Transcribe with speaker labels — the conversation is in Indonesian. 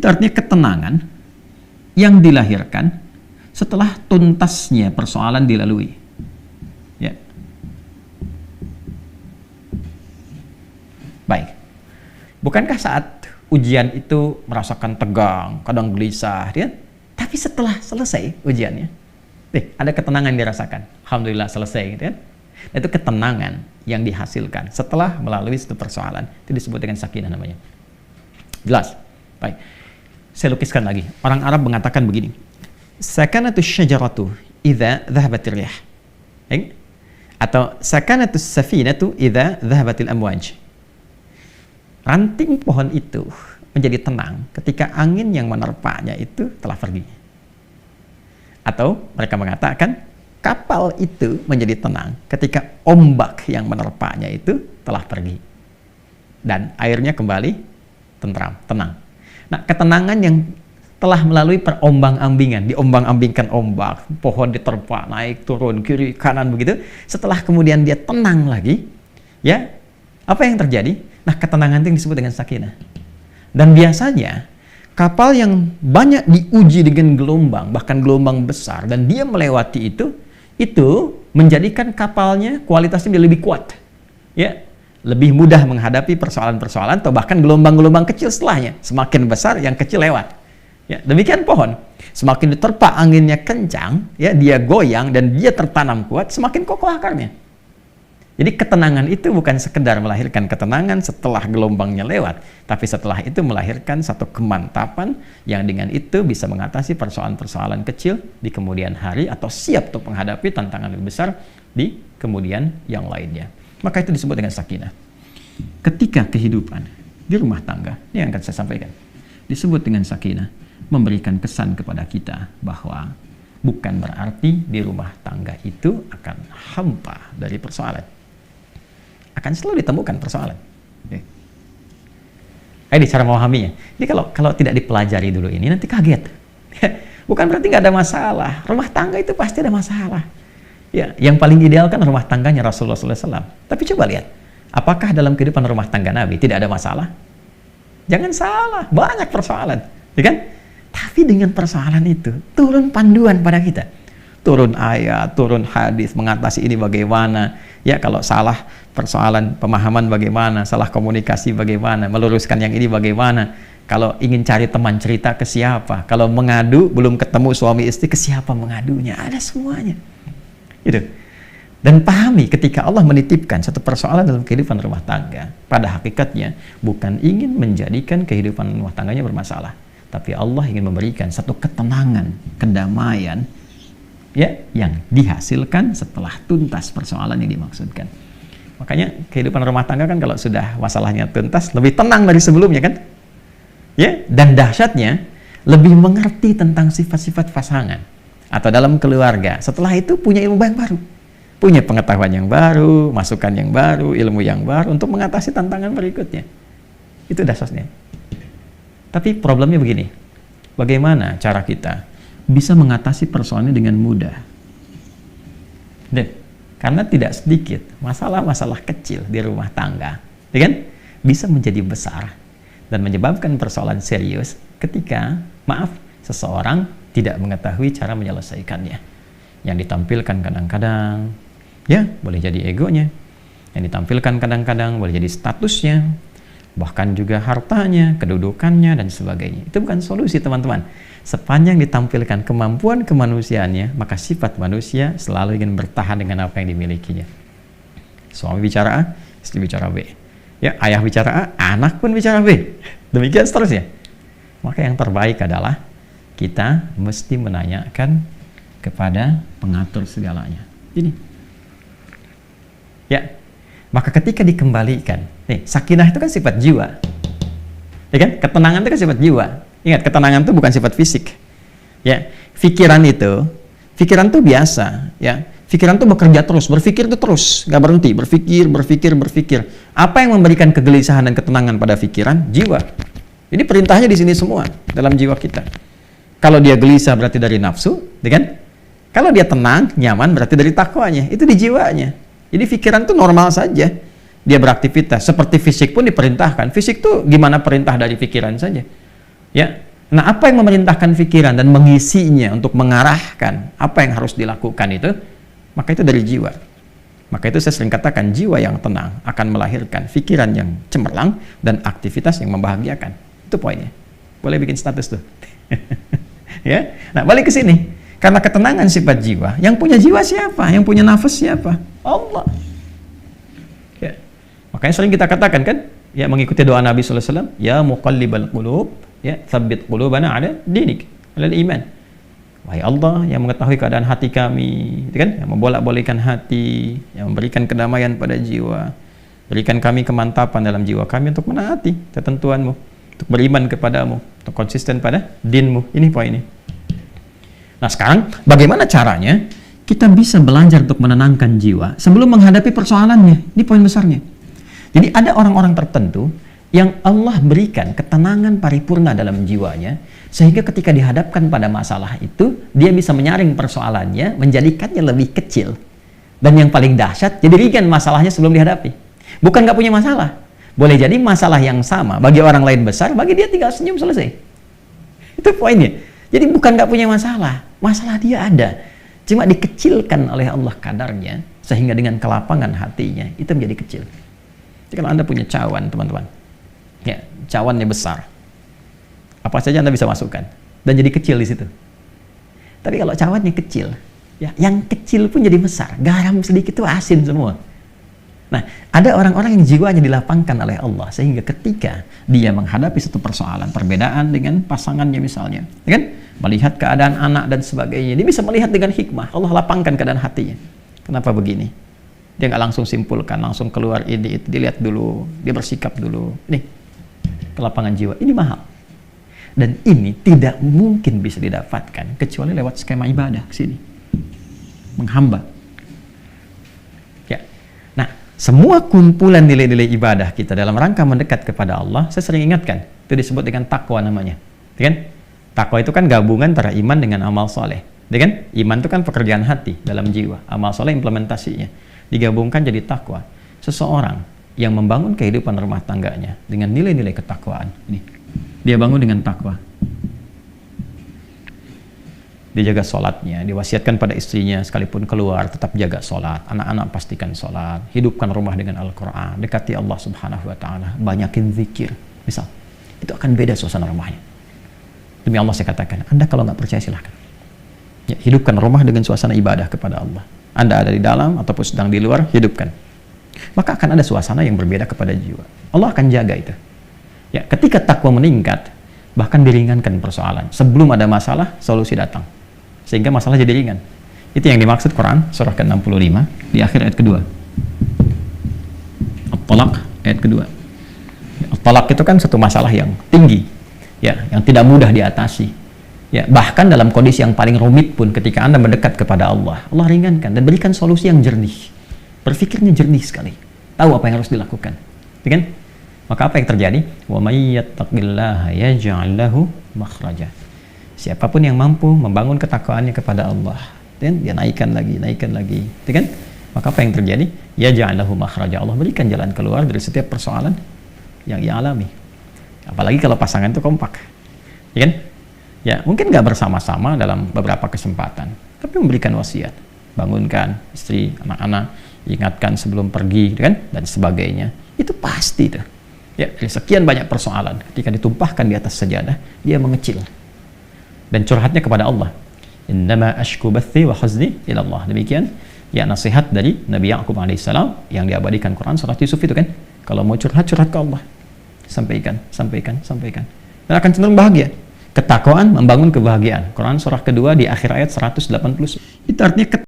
Speaker 1: Itu artinya ketenangan yang dilahirkan setelah tuntasnya persoalan dilalui. Ya. Baik. Bukankah saat ujian itu merasakan tegang, kadang gelisah, ya? Tapi setelah selesai ujiannya, ada ketenangan yang dirasakan. Alhamdulillah selesai, gitu kan? Itu ketenangan yang dihasilkan setelah melalui satu persoalan. Itu disebut dengan sakinah namanya. Jelas? Baik. Saya lukiskan lagi. Orang Arab mengatakan begini. Sakanatus syajaratu idza dhahabatir rih. Atau sakanatus safinatu idza dhahabatil amwaj. Ranting pohon itu menjadi tenang ketika angin yang menerpanya itu telah pergi. Atau mereka mengatakan kapal itu menjadi tenang ketika ombak yang menerpanya itu telah pergi. Dan airnya kembali tentram, tenang. Nah, ketenangan yang telah melalui perombang-ambingan, diombang-ambingkan ombak, pohon diterpa, naik, turun, kiri, kanan begitu. Setelah kemudian dia tenang lagi, ya, apa yang terjadi? Nah, ketenangan itu yang disebut dengan sakinah. Dan biasanya kapal yang banyak diuji dengan gelombang, bahkan gelombang besar, dan dia melewati itu menjadikan kapalnya kualitasnya lebih kuat, ya, lebih mudah menghadapi persoalan-persoalan atau bahkan gelombang-gelombang kecil setelahnya. Semakin besar, yang kecil lewat. Ya, demikian pohon. Semakin diterpa anginnya kencang, ya, dia goyang dan dia tertanam kuat, semakin kokoh akarnya. Jadi ketenangan itu bukan sekedar melahirkan ketenangan setelah gelombangnya lewat, tapi setelah itu melahirkan satu kemantapan yang dengan itu bisa mengatasi persoalan-persoalan kecil di kemudian hari atau siap untuk menghadapi tantangan lebih besar di kemudian yang lainnya. Maka itu disebut dengan sakinah. Ketika kehidupan di rumah tangga, ini yang akan saya sampaikan, disebut dengan sakinah, memberikan kesan kepada kita bahwa bukan berarti di rumah tangga itu akan hampa dari persoalan. Akan selalu ditemukan persoalan. Ini cara memahaminya. Jadi kalau tidak dipelajari dulu ini, nanti kaget. Bukan berarti nggak ada masalah. Rumah tangga itu pasti ada masalah. Ya, yang paling ideal kan rumah tangganya Rasulullah SAW. Tapi coba lihat, apakah dalam kehidupan rumah tangga Nabi tidak ada masalah? Jangan salah, banyak persoalan, ya kan? Tapi dengan persoalan itu turun panduan pada kita. Turun ayat, turun hadis, mengatasi ini bagaimana, ya, kalau salah persoalan pemahaman bagaimana, salah komunikasi bagaimana, meluruskan yang ini bagaimana, kalau ingin cari teman cerita ke siapa, kalau mengadu belum ketemu suami istri ke siapa mengadunya, ada semuanya. Gitu. Dan pahami ketika Allah menitipkan satu persoalan dalam kehidupan rumah tangga, pada hakikatnya bukan ingin menjadikan kehidupan rumah tangganya bermasalah, tapi Allah ingin memberikan satu ketenangan, kedamaian, ya, yang dihasilkan setelah tuntas persoalan yang dimaksudkan. Makanya kehidupan rumah tangga kan kalau sudah masalahnya tuntas lebih tenang dari sebelumnya kan, ya, dan dahsyatnya lebih mengerti tentang sifat-sifat pasangan atau dalam keluarga. Setelah itu punya ilmu yang baru, punya pengetahuan yang baru, masukan yang baru, ilmu yang baru untuk mengatasi tantangan berikutnya. Itu dahsyatnya. Tapi problemnya begini, bagaimana cara kita bisa mengatasi persoalannya dengan mudah? Dan karena tidak sedikit masalah-masalah kecil di rumah tangga, ya kan, bisa menjadi besar dan menyebabkan persoalan serius ketika, maaf, seseorang tidak mengetahui cara menyelesaikannya. Yang ditampilkan kadang-kadang, ya, boleh jadi egonya. Yang ditampilkan kadang-kadang boleh jadi statusnya, bahkan juga hartanya, kedudukannya, dan sebagainya. Itu bukan solusi, teman-teman. Sepanjang ditampilkan kemampuan kemanusiaannya, maka sifat manusia selalu ingin bertahan dengan apa yang dimilikinya. Suami bicara A, istri bicara B. Ya, ayah bicara A, anak pun bicara B. Demikian seterusnya. Maka yang terbaik adalah kita mesti menanyakan kepada pengatur segalanya. Ini. Ya. Maka ketika dikembalikan, nih, sakinah itu kan sifat jiwa. Ya kan? Ketenangan itu kan sifat jiwa. Ingat, ketenangan itu bukan sifat fisik. Ya, pikiran itu biasa, ya. Pikiran itu bekerja terus, berpikir itu terus, nggak berhenti, berpikir. Apa yang memberikan kegelisahan dan ketenangan pada pikiran? Jiwa. Jadi perintahnya di sini semua dalam jiwa kita. Kalau dia gelisah berarti dari nafsu, ya kan? Kalau dia tenang, nyaman berarti dari takwanya. Itu di jiwanya. Jadi pikiran itu normal saja. Dia beraktivitas. Seperti fisik pun diperintahkan. Fisik tuh gimana perintah dari pikiran saja. Ya, Nah, apa yang memerintahkan pikiran dan mengisinya untuk mengarahkan apa yang harus dilakukan itu, maka itu dari jiwa. Maka itu saya sering katakan, jiwa yang tenang akan melahirkan pikiran yang cemerlang dan aktivitas yang membahagiakan. Itu poinnya. Boleh bikin status tuh. Ya. Nah, balik ke sini. Karena ketenangan sifat jiwa, yang punya jiwa siapa? Yang punya nafas siapa? Allah. Ya. Makanya sering kita katakan kan, ya, mengikuti doa Nabi sallallahu alaihi wasallam, ya muqallibal qulub, ya tsabbit qulubana ala dinik, ala iman. Wahai Allah yang mengetahui keadaan hati kami, gitu kan? Yang membolak-balikkan hati, yang memberikan kedamaian pada jiwa, berikan kami kemantapan dalam jiwa kami untuk menaati ketentuanmu, untuk beriman kepadamu, untuk konsisten pada dinmu. Ini poinnya. Nah, sekarang bagaimana caranya kita bisa belajar untuk menenangkan jiwa sebelum menghadapi persoalannya? Ini poin besarnya. Jadi ada orang-orang tertentu yang Allah berikan ketenangan paripurna dalam jiwanya, sehingga ketika dihadapkan pada masalah itu, dia bisa menyaring persoalannya, menjadikannya lebih kecil. Dan yang paling dahsyat, jadi ringan masalahnya sebelum dihadapi. Bukan nggak punya masalah. Boleh jadi masalah yang sama, bagi orang lain besar, bagi dia tinggal senyum selesai. Itu poinnya. Jadi bukan nggak punya masalah, masalah dia ada. Cuma dikecilkan oleh Allah kadarnya, sehingga dengan kelapangan hatinya, itu menjadi kecil. Jadi kalau Anda punya cawan, teman-teman, ya, cawannya besar, apa saja Anda bisa masukkan dan jadi kecil di situ. Tapi kalau cawannya kecil, ya, yang kecil pun jadi besar. Garam sedikit itu asin semua. Nah, ada orang-orang yang jiwanya dilapangkan oleh Allah sehingga ketika dia menghadapi satu persoalan, perbedaan dengan pasangannya misalnya, ya kan? Melihat keadaan anak dan sebagainya, dia bisa melihat dengan hikmah. Allah lapangkan keadaan hatinya. Kenapa begini? Dia nggak langsung simpulkan, langsung keluar ini, itu dilihat dulu, dia bersikap dulu. Nih, kelapangan jiwa ini mahal. Dan ini tidak mungkin bisa didapatkan kecuali lewat skema ibadah ke sini. Menghamba. Ya. Nah, semua kumpulan nilai-nilai ibadah kita dalam rangka mendekat kepada Allah, saya sering ingatkan, itu disebut dengan takwa namanya. Ya kan? Takwa itu kan gabungan antara iman dengan amal soleh. Ya kan? Iman itu kan pekerjaan hati dalam jiwa, amal soleh implementasinya. Digabungkan jadi takwa. Seseorang yang membangun kehidupan rumah tangganya dengan nilai-nilai ketakwaan. Ini, dia bangun dengan takwa. Dia jaga sholatnya, diwasiatkan pada istrinya sekalipun keluar tetap jaga sholat, anak-anak pastikan sholat, hidupkan rumah dengan Al-Quran, dekati Allah Subhanahu Wa Taala, banyakin zikir, misal, itu akan beda suasana rumahnya. Demi Allah saya katakan, Anda kalau nggak percaya silahkan, ya, hidupkan rumah dengan suasana ibadah kepada Allah. Anda ada di dalam ataupun sedang di luar, hidupkan. Maka akan ada suasana yang berbeda kepada jiwa. Allah akan jaga itu. Ya, ketika takwa meningkat, bahkan diringankan persoalan. Sebelum ada masalah, solusi datang. Sehingga masalah jadi ringan. Itu yang dimaksud Quran, surah ke-65, di akhir ayat kedua. At-Talaq, ayat kedua. At-Talaq itu kan satu masalah yang tinggi, ya, yang tidak mudah diatasi. Ya, bahkan dalam kondisi yang paling rumit pun ketika Anda mendekat kepada Allah, Allah ringankan dan berikan solusi yang jernih. Berpikirnya jernih sekali. Tahu apa yang harus dilakukan. Ya kan? Maka apa yang terjadi? Wa may yattaqillaha yaj'al lahu makhraja. Siapapun yang mampu membangun ketakwaannya kepada Allah, dan dia naikkan lagi, ya kan? Maka apa yang terjadi? Yaj'al lahu makhraja. Allah berikan jalan keluar dari setiap persoalan yang ia alami. Apalagi kalau pasangan itu kompak. Ya kan? Ya, mungkin nggak bersama-sama dalam beberapa kesempatan, tapi memberikan wasiat, bangunkan istri, anak-anak, ingatkan sebelum pergi, kan, dan sebagainya. Itu pasti tuh. Ya, dari sekian banyak persoalan, ketika ditumpahkan di atas sajadah, dia mengecil dan curhatnya kepada Allah. Innama ashku bathi wa huzni ila Allah. Demikian ya nasihat dari Nabi Ya'qub alaihissalam yang diabadikan Quran surat Yusuf itu kan. Kalau mau curhat ke Allah. Sampaikan. Dan akan cenderung bahagia. Ketakwaan membangun kebahagiaan. Quran surah kedua di akhir ayat 180. Itu artinya